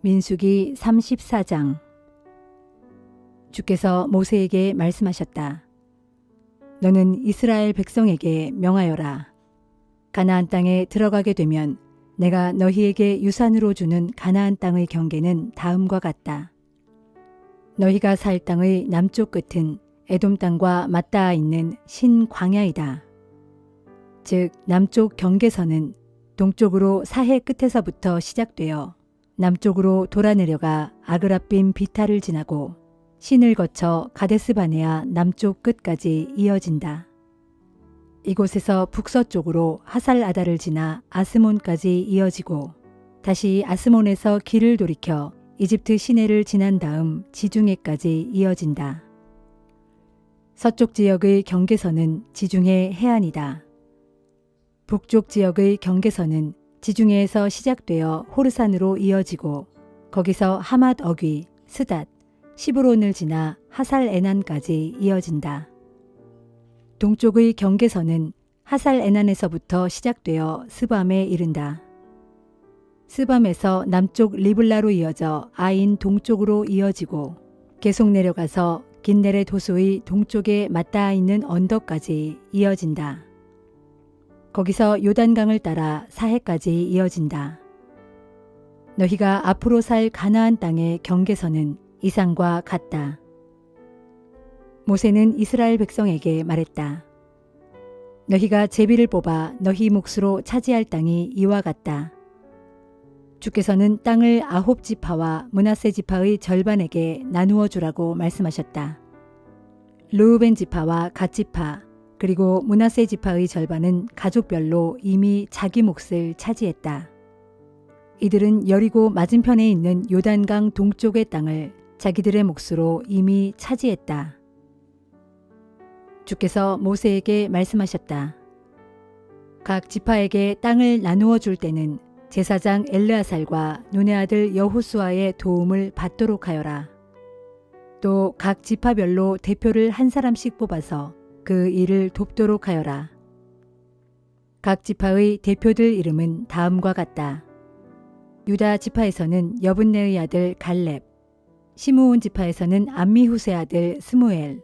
민수기 34장. 주께서 모세에게 말씀하셨다. 너는 이스라엘 백성에게 명하여라. 가나안 땅에 들어가게 되면 내가 너희에게 유산으로 주는 가나안 땅의 경계는 다음과 같다. 너희가 살 땅의 남쪽 끝은 에돔 땅과 맞닿아 있는 신광야이다. 즉 남쪽 경계선은 동쪽으로 사해 끝에서부터 시작되어 남쪽으로 돌아내려가 아그라빔 비탈을 지나고 신을 거쳐 가데스바네아 남쪽 끝까지 이어진다. 이곳에서 북서쪽으로 하살 아다를 지나 아스몬까지 이어지고 다시 아스몬에서 길을 돌이켜 이집트 시내를 지난 다음 지중해까지 이어진다. 서쪽 지역의 경계선은 지중해 해안이다. 북쪽 지역의 경계선은 지중해에서 시작되어 호르산으로 이어지고 거기서 하맛 어귀, 스닷, 시브론을 지나 하살 에난까지 이어진다. 동쪽의 경계선은 하살 에난에서부터 시작되어 스밤에 이른다. 스밤에서 남쪽 리블라로 이어져 아인 동쪽으로 이어지고 계속 내려가서 긴네렛 호수의 동쪽에 맞닿아 있는 언덕까지 이어진다. 거기서 요단강을 따라 사해까지 이어진다. 너희가 앞으로 살 가나안 땅의 경계선은 이상과 같다. 모세는 이스라엘 백성에게 말했다. 너희가 제비를 뽑아 너희 몫으로 차지할 땅이 이와 같다. 주께서는 땅을 아홉 지파와 므낫세 지파의 절반에게 나누어 주라고 말씀하셨다. 르우벤 지파와 갓 지파 그리고 므낫세 지파의 절반은 가족별로 이미 자기 몫을 차지했다. 이들은 여리고 맞은편에 있는 요단강 동쪽의 땅을 자기들의 몫으로 이미 차지했다. 주께서 모세에게 말씀하셨다. 각 지파에게 땅을 나누어 줄 때는 제사장 엘르아살과 눈의 아들 여호수아의 도움을 받도록 하여라. 또 각 지파별로 대표를 한 사람씩 뽑아서 그 일을 돕도록 하여라. 각 지파의 대표들 이름은 다음과 같다. 유다 지파에서는 여분네의 아들 갈렙, 시므온 지파에서는 암미후세 아들 스무엘,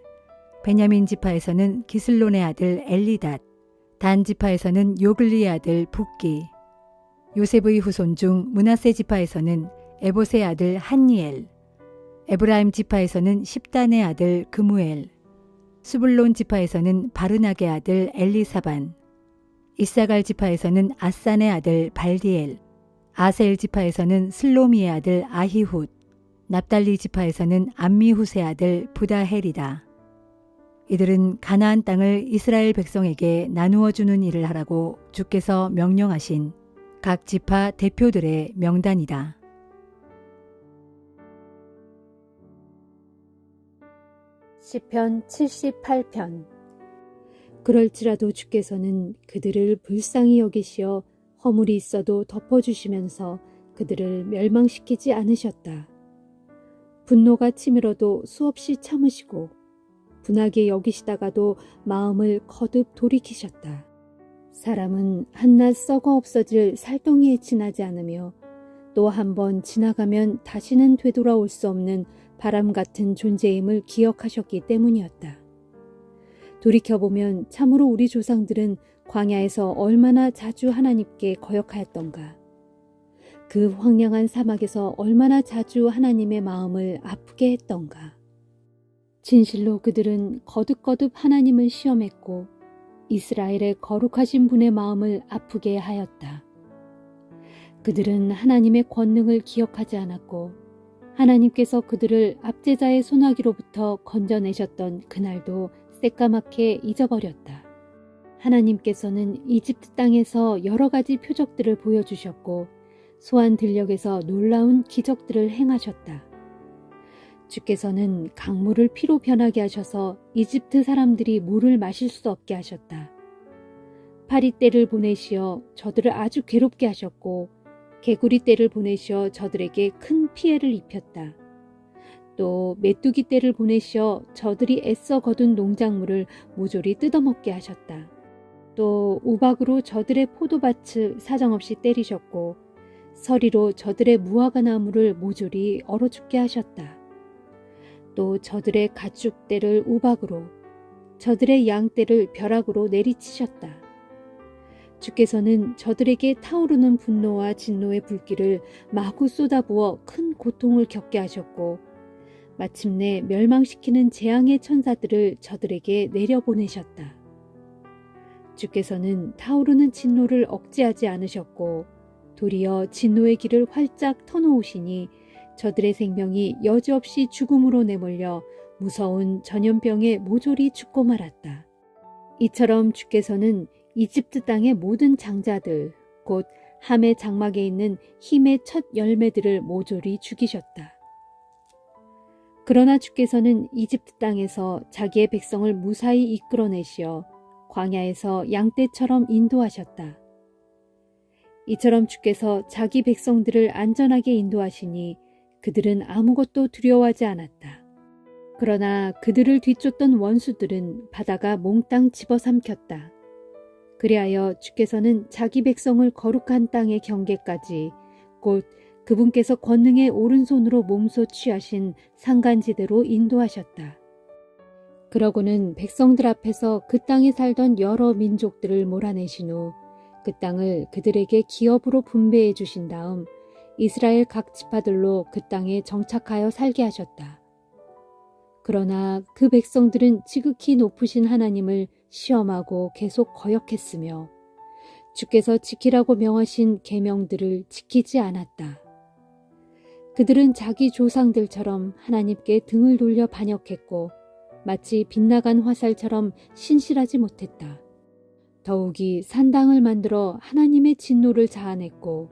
베냐민 지파에서는 기슬론의 아들 엘리닷, 단 지파에서는 요글리의 아들 붓기, 요셉의 후손 중 므낫세 지파에서는 에봇의 아들 한니엘, 에브라임 지파에서는 십단의 아들 그무엘, 수블론 지파에서는 바르낙의 아들 엘리사반, 이사갈 지파에서는 아산의 아들 발디엘, 아셀 지파에서는 슬로미의 아들 아히훗, 납달리 지파에서는 암미후세 아들 부다헬이다. 이들은 가나안 땅을 이스라엘 백성에게 나누어 주는 일을 하라고 주께서 명령하신 각 지파 대표들의 명단이다. 시편 78편. 그럴지라도 주께서는 그들을 불쌍히 여기시어 허물이 있어도 덮어주시면서 그들을 멸망시키지 않으셨다. 분노가 치밀어도 수없이 참으시고 분하게 여기시다가도 마음을 거듭 돌이키셨다. 사람은 한낱 썩어 없어질 살덩이에 지나지 않으며 또 한 번 지나가면 다시는 되돌아올 수 없는 바람 같은 존재임을 기억하셨기 때문이었다. 돌이켜보면 참으로 우리 조상들은 광야에서 얼마나 자주 하나님께 거역하였던가. 그 황량한 사막에서 얼마나 자주 하나님의 마음을 아프게 했던가. 진실로 그들은 거듭거듭 하나님을 시험했고 이스라엘의 거룩하신 분의 마음을 아프게 하였다. 그들은 하나님의 권능을 기억하지 않았고 하나님께서 그들을 압제자의 손아귀로부터 건져내셨던 그날도 새까맣게 잊어버렸다. 하나님께서는 이집트 땅에서 여러 가지 표적들을 보여주셨고 소안 들녘에서 놀라운 기적들을 행하셨다. 주께서는 강물을 피로 변하게 하셔서 이집트 사람들이 물을 마실 수 없게 하셨다. 파리떼를 보내시어 저들을 아주 괴롭게 하셨고 개구리 떼를 보내시어 저들에게 큰 피해를 입혔다. 또 메뚜기 떼를 보내시어 저들이 애써 거둔 농작물을 모조리 뜯어먹게 하셨다. 또 우박으로 저들의 포도밭을 사정없이 때리셨고 서리로 저들의 무화과 나무를 모조리 얼어 죽게 하셨다. 또 저들의 가축떼를 우박으로, 저들의 양떼를 벼락으로 내리치셨다. 주께서는 저들에게 타오르는 분노와 진노의 불길을 마구 쏟아부어 큰 고통을 겪게 하셨고, 마침내 멸망시키는 재앙의 천사들을 저들에게 내려보내셨다. 주께서는 타오르는 진노를 억제하지 않으셨고, 도리어 진노의 길을 활짝 터놓으시니 저들의 생명이 여지없이 죽음으로 내몰려 무서운 전염병에 모조리 죽고 말았다. 이처럼 주께서는 이집트 땅의 모든 장자들, 곧 함의 장막에 있는 힘의 첫 열매들을 모조리 죽이셨다. 그러나 주께서는 이집트 땅에서 자기의 백성을 무사히 이끌어내시어 광야에서 양떼처럼 인도하셨다. 이처럼 주께서 자기 백성들을 안전하게 인도하시니 그들은 아무것도 두려워하지 않았다. 그러나 그들을 뒤쫓던 원수들은 바다가 몽땅 집어삼켰다. 그리하여 주께서는 자기 백성을 거룩한 땅의 경계까지, 곧 그분께서 권능의 오른손으로 몸소 취하신 산간지대로 인도하셨다. 그러고는 백성들 앞에서 그 땅에 살던 여러 민족들을 몰아내신 후 그 땅을 그들에게 기업으로 분배해 주신 다음 이스라엘 각 지파들로 그 땅에 정착하여 살게 하셨다. 그러나 그 백성들은 지극히 높으신 하나님을 시험하고 계속 거역했으며 주께서 지키라고 명하신 계명들을 지키지 않았다. 그들은 자기 조상들처럼 하나님께 등을 돌려 반역했고 마치 빗나간 화살처럼 신실하지 못했다. 더욱이 산당을 만들어 하나님의 진노를 자아냈고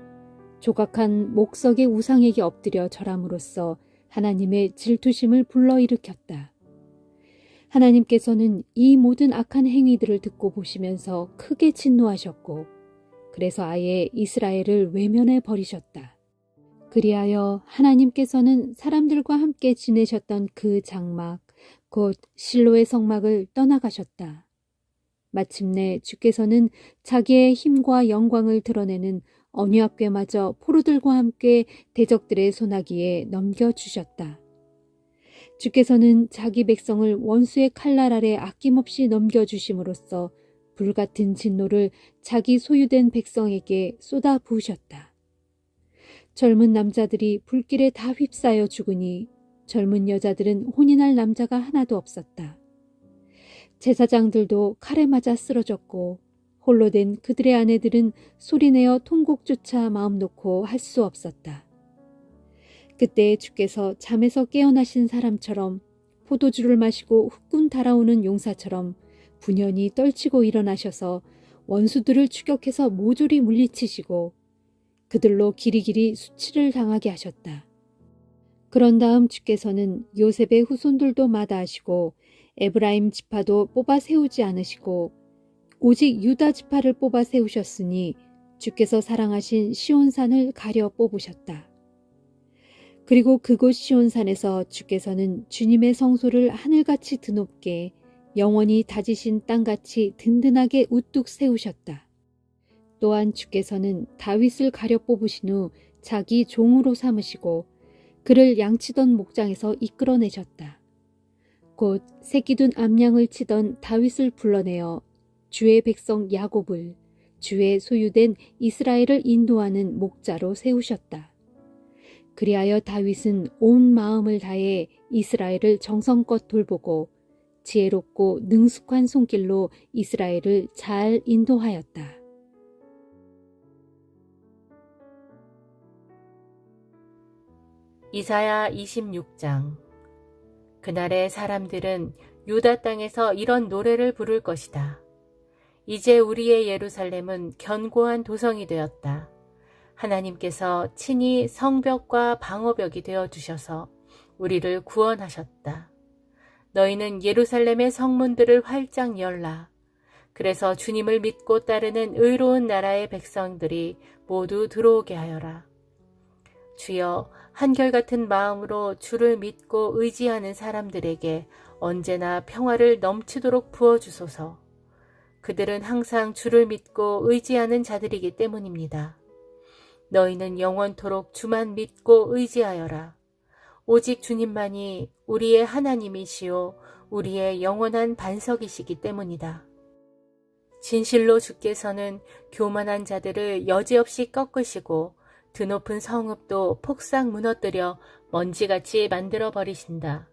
조각한 목석의 우상에게 엎드려 절함으로써 하나님의 질투심을 불러일으켰다. 하나님께서는 이 모든 악한 행위들을 듣고 보시면서 크게 진노하셨고 그래서 아예 이스라엘을 외면해 버리셨다. 그리하여 하나님께서는 사람들과 함께 지내셨던 그 장막, 곧 실로의 성막을 떠나가셨다. 마침내 주께서는 자기의 힘과 영광을 드러내는 언약궤마저 포로들과 함께 대적들의 손아귀에 넘겨주셨다. 주께서는 자기 백성을 원수의 칼날 아래 아낌없이 넘겨주심으로써 불같은 진노를 자기 소유된 백성에게 쏟아 부으셨다. 젊은 남자들이 불길에 다 휩싸여 죽으니 젊은 여자들은 혼인할 남자가 하나도 없었다. 제사장들도 칼에 맞아 쓰러졌고 홀로 된 그들의 아내들은 소리내어 통곡조차 마음 놓고 할 수 없었다. 그때 주께서 잠에서 깨어나신 사람처럼 포도주를 마시고 흑군 달아오는 용사처럼 분연히 떨치고 일어나셔서 원수들을 추격해서 모조리 물리치시고 그들로 길이길이 수치를 당하게 하셨다. 그런 다음 주께서는 요셉의 후손들도 마다하시고 에브라임 지파도 뽑아 세우지 않으시고 오직 유다 지파를 뽑아 세우셨으니 주께서 사랑하신 시온산을 가려 뽑으셨다. 그리고 그곳 시온산에서 주께서는 주님의 성소를 하늘같이 드높게 영원히 다지신 땅같이 든든하게 우뚝 세우셨다. 또한 주께서는 다윗을 가려 뽑으신 후 자기 종으로 삼으시고 그를 양치던 목장에서 이끌어내셨다. 곧 새끼둔 암양을 치던 다윗을 불러내어 주의 백성 야곱을, 주의 소유된 이스라엘을 인도하는 목자로 세우셨다. 그리하여 다윗은 온 마음을 다해 이스라엘을 정성껏 돌보고 지혜롭고 능숙한 손길로 이스라엘을 잘 인도하였다. 이사야 26장. 그날의 사람들은 유다 땅에서 이런 노래를 부를 것이다. 이제 우리의 예루살렘은 견고한 도성이 되었다. 하나님께서 친히 성벽과 방어벽이 되어주셔서 우리를 구원하셨다. 너희는 예루살렘의 성문들을 활짝 열라. 그래서 주님을 믿고 따르는 의로운 나라의 백성들이 모두 들어오게 하여라. 주여, 한결같은 마음으로 주를 믿고 의지하는 사람들에게 언제나 평화를 넘치도록 부어주소서. 그들은 항상 주를 믿고 의지하는 자들이기 때문입니다. 너희는 영원토록 주만 믿고 의지하여라. 오직 주님만이 우리의 하나님이시요 우리의 영원한 반석이시기 때문이다. 진실로 주께서는 교만한 자들을 여지없이 꺾으시고 드높은 성읍도 폭삭 무너뜨려 먼지같이 만들어 버리신다.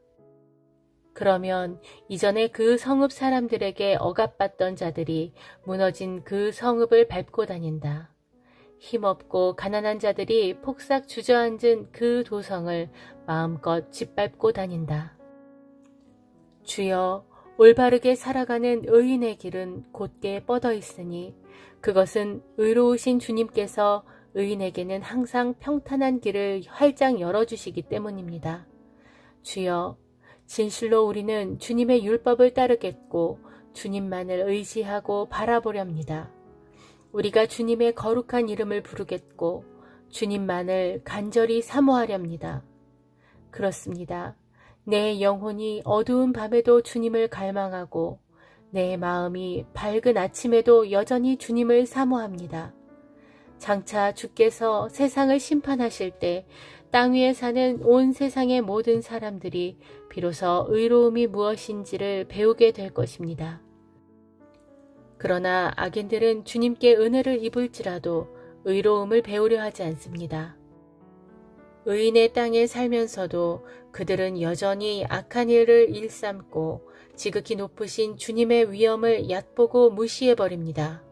그러면 이전에 그 성읍 사람들에게 억압받던 자들이 무너진 그 성읍을 밟고 다닌다. 힘없고 가난한 자들이 폭삭 주저앉은 그 도성을 마음껏 짓밟고 다닌다. 주여, 올바르게 살아가는 의인의 길은 곧게 뻗어 있으니 그것은 의로우신 주님께서 의인에게는 항상 평탄한 길을 활짝 열어주시기 때문입니다. 주여, 진실로 우리는 주님의 율법을 따르겠고 주님만을 의지하고 바라보렵니다. 우리가 주님의 거룩한 이름을 부르겠고 주님만을 간절히 사모하렵니다. 그렇습니다. 내 영혼이 어두운 밤에도 주님을 갈망하고 내 마음이 밝은 아침에도 여전히 주님을 사모합니다. 장차 주께서 세상을 심판하실 때 땅 위에 사는 온 세상의 모든 사람들이 비로소 의로움이 무엇인지를 배우게 될 것입니다. 그러나 악인들은 주님께 은혜를 입을지라도 의로움을 배우려 하지 않습니다. 의인의 땅에 살면서도 그들은 여전히 악한 일을 일삼고 지극히 높으신 주님의 위엄을 얕보고 무시해버립니다.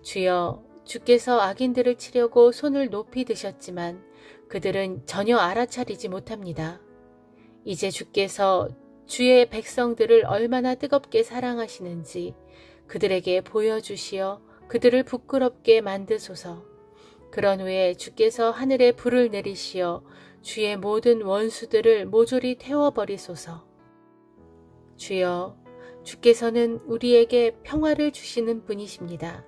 주여, 주께서 악인들을 치려고 손을 높이 드셨지만 그들은 전혀 알아차리지 못합니다. 이제 주께서 주의 백성들을 얼마나 뜨겁게 사랑하시는지 그들에게 보여주시어 그들을 부끄럽게 만드소서. 그런 후에 주께서 하늘에 불을 내리시어 주의 모든 원수들을 모조리 태워버리소서. 주여, 주께서는 우리에게 평화를 주시는 분이십니다.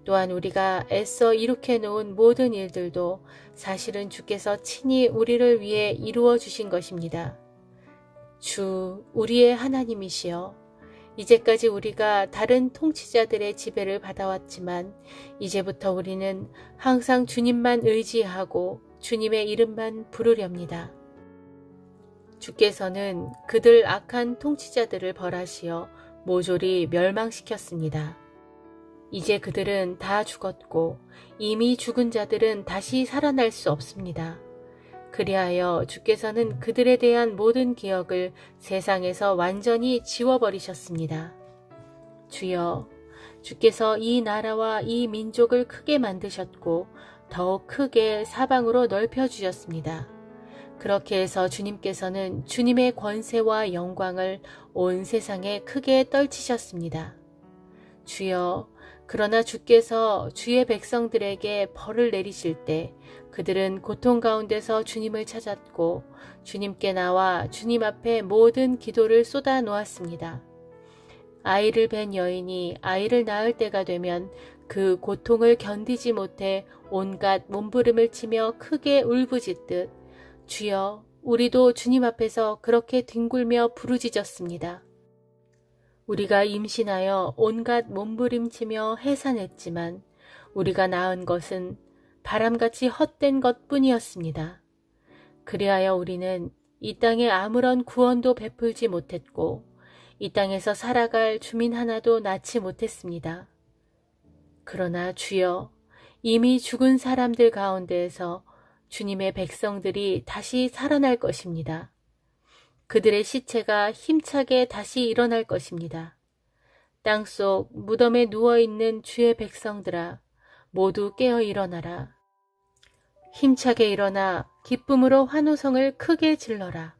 또한 우리가 애써 이룩해 놓은 모든 일들도 사실은 주께서 친히 우리를 위해 이루어 주신 것입니다. 주, 우리의 하나님이시여, 이제까지 우리가 다른 통치자들의 지배를 받아왔지만 이제부터 우리는 항상 주님만 의지하고 주님의 이름만 부르렵니다. 주께서는 그들 악한 통치자들을 벌하시어 모조리 멸망시켰습니다. 이제 그들은 다 죽었고 이미 죽은 자들은 다시 살아날 수 없습니다. 그리하여 주께서는 그들에 대한 모든 기억을 세상에서 완전히 지워버리셨습니다. 주여, 주께서 이 나라와 이 민족을 크게 만드셨고 더욱 크게 사방으로 넓혀주셨습니다. 그렇게 해서 주님께서는 주님의 권세와 영광을 온 세상에 크게 떨치셨습니다. 주여, 그러나 주께서 주의 백성들에게 벌을 내리실 때 그들은 고통 가운데서 주님을 찾았고 주님께 나와 주님 앞에 모든 기도를 쏟아 놓았습니다. 아이를 뵌 여인이 아이를 낳을 때가 되면 그 고통을 견디지 못해 온갖 몸부림을 치며 크게 울부짖듯 주여, 우리도 주님 앞에서 그렇게 뒹굴며 부르짖었습니다. 우리가 임신하여 온갖 몸부림치며 해산했지만 우리가 낳은 것은 바람같이 헛된 것뿐이었습니다. 그리하여 우리는 이 땅에 아무런 구원도 베풀지 못했고 이 땅에서 살아갈 주민 하나도 낳지 못했습니다. 그러나 주여, 이미 죽은 사람들 가운데에서 주님의 백성들이 다시 살아날 것입니다. 그들의 시체가 힘차게 다시 일어날 것입니다. 땅속 무덤에 누워있는 주의 백성들아, 모두 깨어 일어나라. 힘차게 일어나 기쁨으로 환호성을 크게 질러라.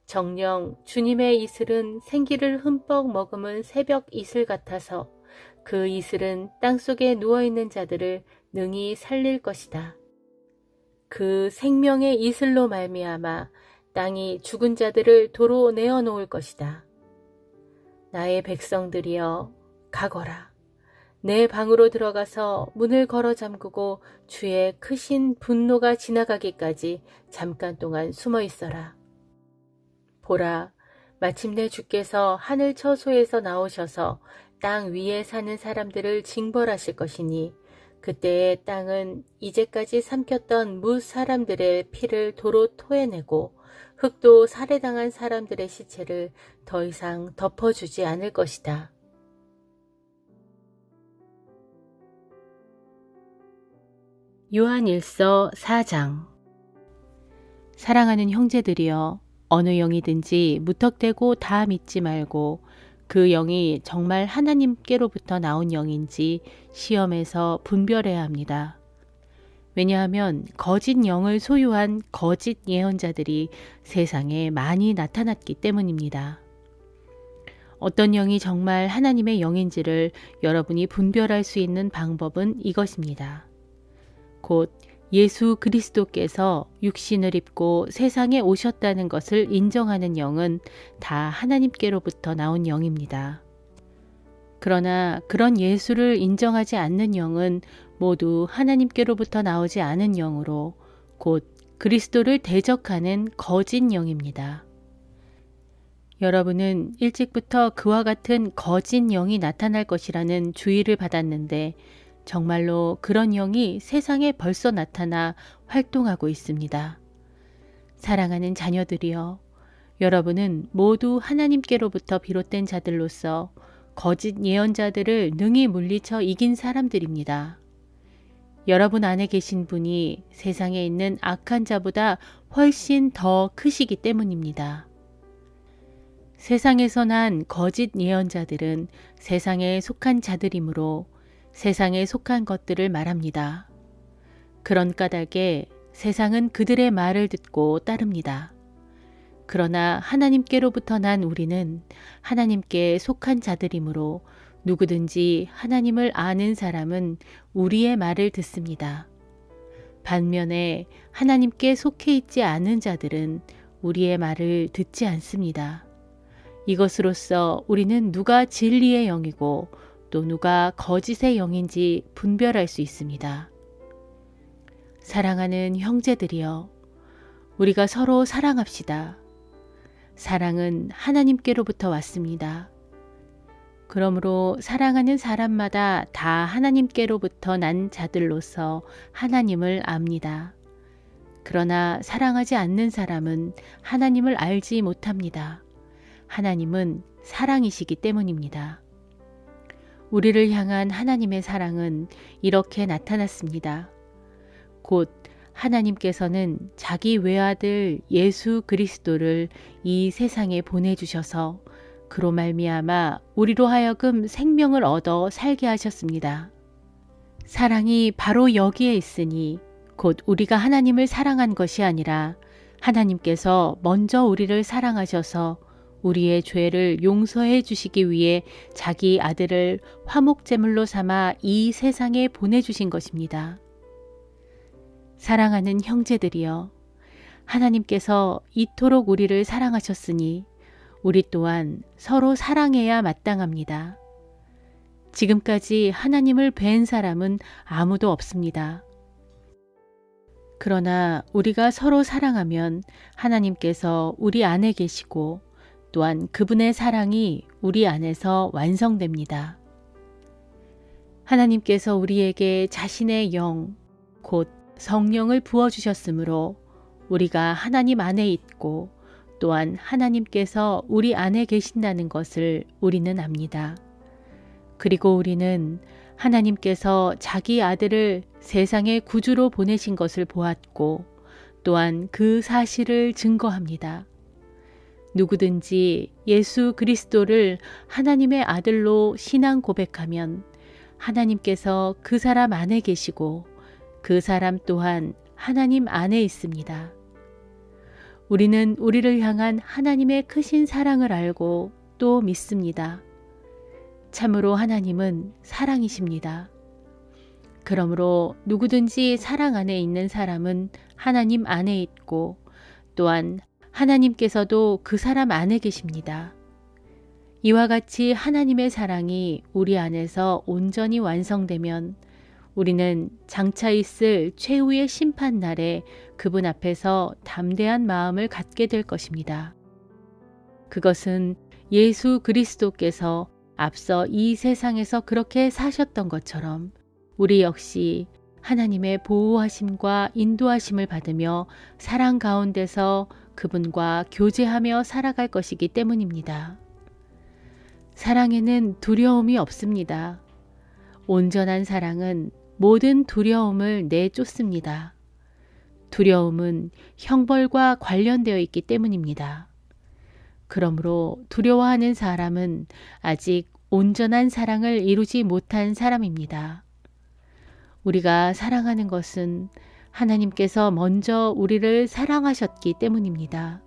정녕 주님의 이슬은 생기를 흠뻑 머금은 새벽 이슬 같아서 그 이슬은 땅속에 누워있는 자들을 능히 살릴 것이다. 그 생명의 이슬로 말미암아 땅이 죽은 자들을 도로 내어놓을 것이다. 나의 백성들이여, 가거라. 내 방으로 들어가서 문을 걸어 잠그고 주의 크신 분노가 지나가기까지 잠깐 동안 숨어 있어라. 보라, 마침내 주께서 하늘 처소에서 나오셔서 땅 위에 사는 사람들을 징벌하실 것이니 그때의 땅은 이제까지 삼켰던 뭇 사람들의 피를 도로 토해내고 흙도 살해당한 사람들의 시체를 더 이상 덮어주지 않을 것이다. 요한일서 4장. 사랑하는 형제들이여, 어느 영이든지 무턱대고 다 믿지 말고 그 영이 정말 하나님께로부터 나온 영인지 시험해서 분별해야 합니다. 왜냐하면 거짓 영을 소유한 거짓 예언자들이 세상에 많이 나타났기 때문입니다. 어떤 영이 정말 하나님의 영인지를 여러분이 분별할 수 있는 방법은 이것입니다. 곧 예수 그리스도께서 육신을 입고 세상에 오셨다는 것을 인정하는 영은 다 하나님께로부터 나온 영입니다. 그러나 그런 예수를 인정하지 않는 영은 모두 하나님께로부터 나오지 않은 영으로 곧 그리스도를 대적하는 거짓 영입니다. 여러분은 일찍부터 그와 같은 거짓 영이 나타날 것이라는 주의를 받았는데 정말로 그런 영이 세상에 벌써 나타나 활동하고 있습니다. 사랑하는 자녀들이여, 여러분은 모두 하나님께로부터 비롯된 자들로서 거짓 예언자들을 능히 물리쳐 이긴 사람들입니다. 여러분 안에 계신 분이 세상에 있는 악한 자보다 훨씬 더 크시기 때문입니다. 세상에서 난 거짓 예언자들은 세상에 속한 자들이므로 세상에 속한 것들을 말합니다. 그런 까닭에 세상은 그들의 말을 듣고 따릅니다. 그러나 하나님께로부터 난 우리는 하나님께 속한 자들이므로 누구든지 하나님을 아는 사람은 우리의 말을 듣습니다. 반면에 하나님께 속해 있지 않은 자들은 우리의 말을 듣지 않습니다. 이것으로써 우리는 누가 진리의 영이고 또 누가 거짓의 영인지 분별할 수 있습니다. 사랑하는 형제들이여, 우리가 서로 사랑합시다. 사랑은 하나님께로부터 왔습니다. 그러므로 사랑하는 사람마다 다 하나님께로부터 난 자들로서 하나님을 압니다. 그러나 사랑하지 않는 사람은 하나님을 알지 못합니다. 하나님은 사랑이시기 때문입니다. 우리를 향한 하나님의 사랑은 이렇게 나타났습니다. 곧 하나님께서는 자기 외아들 예수 그리스도를 이 세상에 보내주셔서 그로 말미암아 우리로 하여금 생명을 얻어 살게 하셨습니다. 사랑이 바로 여기에 있으니 곧 우리가 하나님을 사랑한 것이 아니라 하나님께서 먼저 우리를 사랑하셔서 우리의 죄를 용서해 주시기 위해 자기 아들을 화목제물로 삼아 이 세상에 보내주신 것입니다. 사랑하는 형제들이여, 하나님께서 이토록 우리를 사랑하셨으니 우리 또한 서로 사랑해야 마땅합니다. 지금까지 하나님을 뵌 사람은 아무도 없습니다. 그러나 우리가 서로 사랑하면 하나님께서 우리 안에 계시고 또한 그분의 사랑이 우리 안에서 완성됩니다. 하나님께서 우리에게 자신의 영, 곧 성령을 부어주셨으므로 우리가 하나님 안에 있고 또한 하나님께서 우리 안에 계신다는 것을 우리는 압니다. 그리고 우리는 하나님께서 자기 아들을 세상의 구주로 보내신 것을 보았고 또한 그 사실을 증거합니다. 누구든지 예수 그리스도를 하나님의 아들로 신앙 고백하면 하나님께서 그 사람 안에 계시고 그 사람 또한 하나님 안에 있습니다. 우리는 우리를 향한 하나님의 크신 사랑을 알고 또 믿습니다. 참으로 하나님은 사랑이십니다. 그러므로 누구든지 사랑 안에 있는 사람은 하나님 안에 있고 또한 하나님께서도 그 사람 안에 계십니다. 이와 같이 하나님의 사랑이 우리 안에서 온전히 완성되면 우리는 장차 있을 최후의 심판 날에 그분 앞에서 담대한 마음을 갖게 될 것입니다. 그것은 예수 그리스도께서 앞서 이 세상에서 그렇게 사셨던 것처럼 우리 역시 하나님의 보호하심과 인도하심을 받으며 사랑 가운데서 그분과 교제하며 살아갈 것이기 때문입니다. 사랑에는 두려움이 없습니다. 온전한 사랑은 모든 두려움을 내쫓습니다. 두려움은 형벌과 관련되어 있기 때문입니다. 그러므로 두려워하는 사람은 아직 온전한 사랑을 이루지 못한 사람입니다. 우리가 사랑하는 것은 하나님께서 먼저 우리를 사랑하셨기 때문입니다.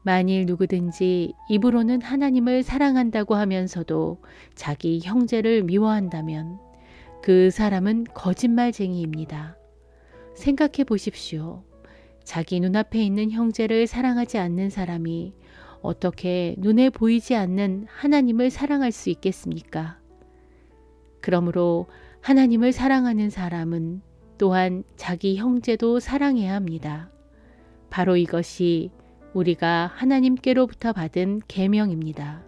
만일 누구든지 입으로는 하나님을 사랑한다고 하면서도 자기 형제를 미워한다면 그 사람은 거짓말쟁이입니다. 생각해 보십시오. 자기 눈앞에 있는 형제를 사랑하지 않는 사람이 어떻게 눈에 보이지 않는 하나님을 사랑할 수 있겠습니까? 그러므로 하나님을 사랑하는 사람은 또한 자기 형제도 사랑해야 합니다. 바로 이것이 우리가 하나님께로부터 받은 계명입니다.